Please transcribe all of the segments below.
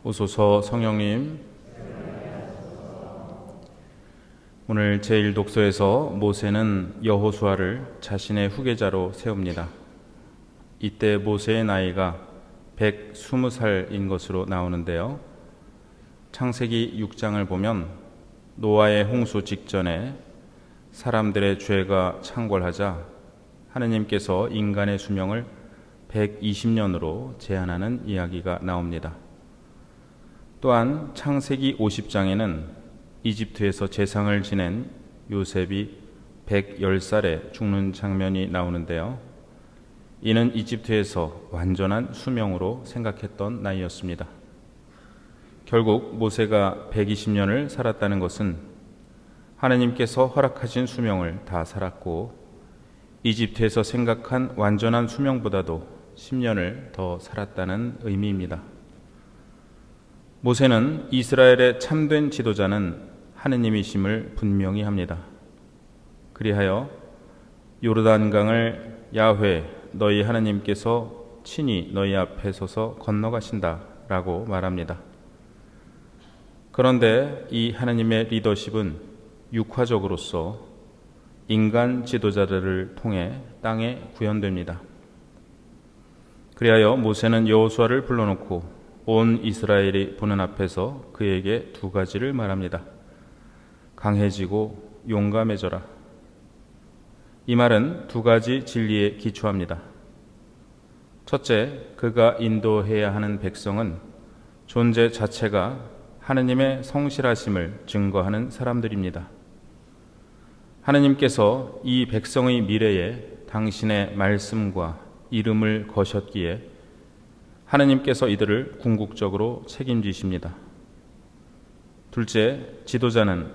오소서 성령님. 오늘 제1독서에서 모세는 여호수아를 자신의 후계자로 세웁니다. 이때 모세의 나이가 120살인 것으로 나오는데요. 창세기 6장을 보면 노아의 홍수 직전에 사람들의 죄가 창궐하자 하느님께서 인간의 수명을 120년으로 제한하는 이야기가 나옵니다. 또한 창세기 50장에는 이집트에서 제상을 지낸 요셉이 110살에 죽는 장면이 나오는데요. 이는 이집트에서 완전한 수명으로 생각했던 나이였습니다. 결국 모세가 120년을 살았다는 것은 하나님께서 허락하신 수명을 다 살았고 이집트에서 생각한 완전한 수명보다도 10년을 더 살았다는 의미입니다. 모세는 이스라엘의 참된 지도자는 하느님이심을 분명히 합니다. 그리하여 요르단강을 야훼 너희 하느님께서 친히 너희 앞에 서서 건너가신다 라고 말합니다. 그런데 이 하느님의 리더십은 육화적으로서 인간 지도자들을 통해 땅에 구현됩니다. 그리하여 모세는 여호수아를 불러놓고 온 이스라엘이 보는 앞에서 그에게 두 가지를 말합니다. 강해지고 용감해져라. 이 말은 두 가지 진리에 기초합니다. 첫째, 그가 인도해야 하는 백성은 존재 자체가 하느님의 성실하심을 증거하는 사람들입니다. 하느님께서 이 백성의 미래에 당신의 말씀과 이름을 거셨기에 하느님께서 이들을 궁극적으로 책임지십니다. 둘째, 지도자는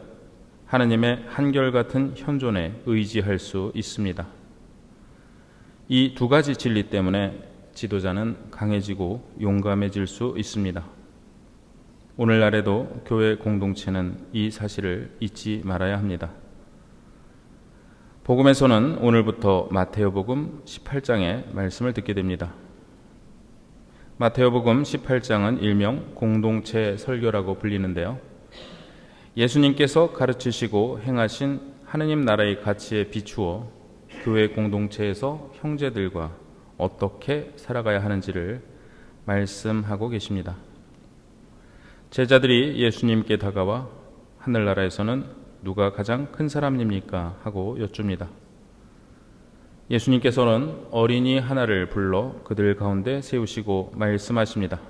하느님의 한결같은 현존에 의지할 수 있습니다. 이 두 가지 진리 때문에 지도자는 강해지고 용감해질 수 있습니다. 오늘날에도 교회 공동체는 이 사실을 잊지 말아야 합니다. 복음에서는 오늘부터 마태오복음 18장의 말씀을 듣게 됩니다. 마태오복음 18장은 일명 공동체 설교라고 불리는데요. 예수님께서 가르치시고 행하신 하느님 나라의 가치에 비추어 교회 공동체에서 형제들과 어떻게 살아가야 하는지를 말씀하고 계십니다. 제자들이 예수님께 다가와 하늘나라에서는 누가 가장 큰 사람입니까? 하고 여쭙니다. 예수님께서는 어린이 하나를 불러 그들 가운데 세우시고 말씀하십니다.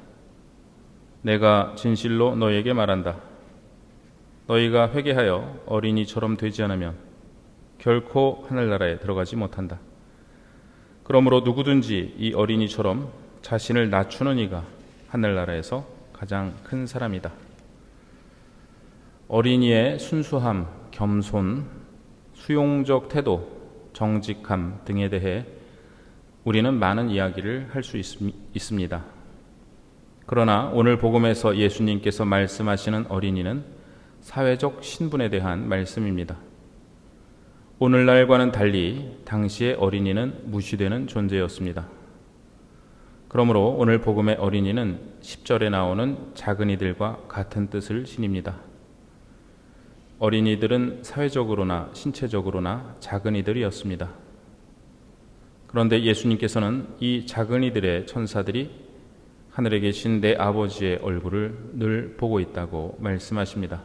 내가 진실로 너희에게 말한다. 너희가 회개하여 어린이처럼 되지 않으면 결코 하늘나라에 들어가지 못한다. 그러므로 누구든지 이 어린이처럼 자신을 낮추는 이가 하늘나라에서 가장 큰 사람이다. 어린이의 순수함, 겸손, 수용적 태도, 정직함 등에 대해 우리는 많은 이야기를 할 수 있습니다. 그러나 오늘 복음에서 예수님께서 말씀하시는 어린이는 사회적 신분에 대한 말씀입니다. 오늘날과는 달리 당시의 어린이는 무시되는 존재였습니다. 그러므로 오늘 복음의 어린이는 10절에 나오는 작은이들과 같은 뜻을 지닙니다. 어린이들은 사회적으로나 신체적으로나 작은이들이었습니다. 그런데 예수님께서는 이 작은이들의 천사들이 하늘에 계신 내 아버지의 얼굴을 늘 보고 있다고 말씀하십니다.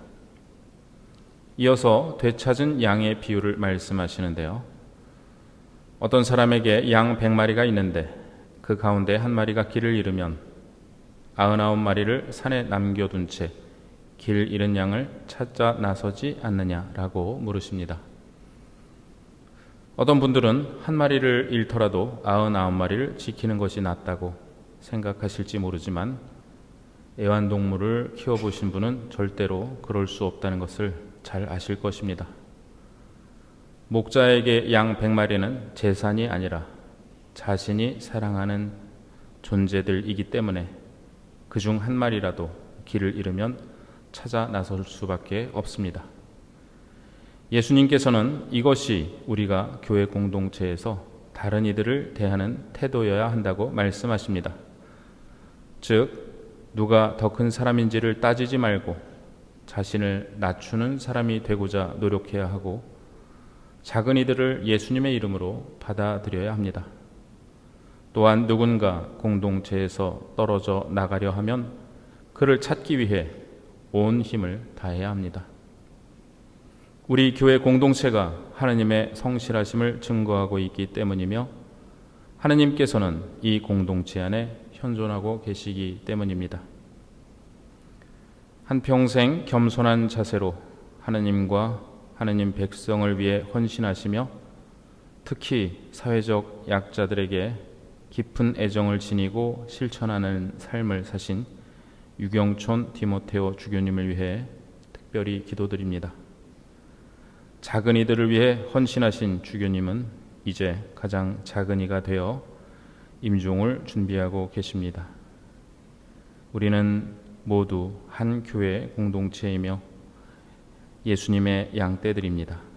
이어서 되찾은 양의 비유를 말씀하시는데요. 어떤 사람에게 양 100마리가 있는데 그 가운데 한 마리가 길을 잃으면 99마리를 산에 남겨둔 채 길 잃은 양을 찾아 나서지 않느냐라고 물으십니다. 어떤 분들은 한 마리를 잃더라도 99마리를 지키는 것이 낫다고 생각하실지 모르지만 애완동물을 키워보신 분은 절대로 그럴 수 없다는 것을 잘 아실 것입니다. 목자에게 양 100마리는 재산이 아니라 자신이 사랑하는 존재들이기 때문에 그중 한 마리라도 길을 잃으면 찾아 나설 수밖에 없습니다. 예수님께서는 이것이 우리가 교회 공동체에서 다른 이들을 대하는 태도여야 한다고 말씀하십니다. 즉 누가 더 큰 사람인지를 따지지 말고 자신을 낮추는 사람이 되고자 노력해야 하고 작은 이들을 예수님의 이름으로 받아들여야 합니다. 또한 누군가 공동체에서 떨어져 나가려 하면 그를 찾기 위해 온 힘을 다해야 합니다. 우리 교회 공동체가 하나님의 성실하심을 증거하고 있기 때문이며 하나님께서는 이 공동체 안에 현존하고 계시기 때문입니다. 한평생 겸손한 자세로 하나님과 하나님 백성을 위해 헌신하시며 특히 사회적 약자들에게 깊은 애정을 지니고 실천하는 삶을 사신 유경촌 디모테오 주교님을 위해 특별히 기도드립니다. 작은 이들을 위해 헌신하신 주교님은 이제 가장 작은 이가 되어 임종을 준비하고 계십니다. 우리는 모두 한 교회 공동체이며 예수님의 양떼들입니다.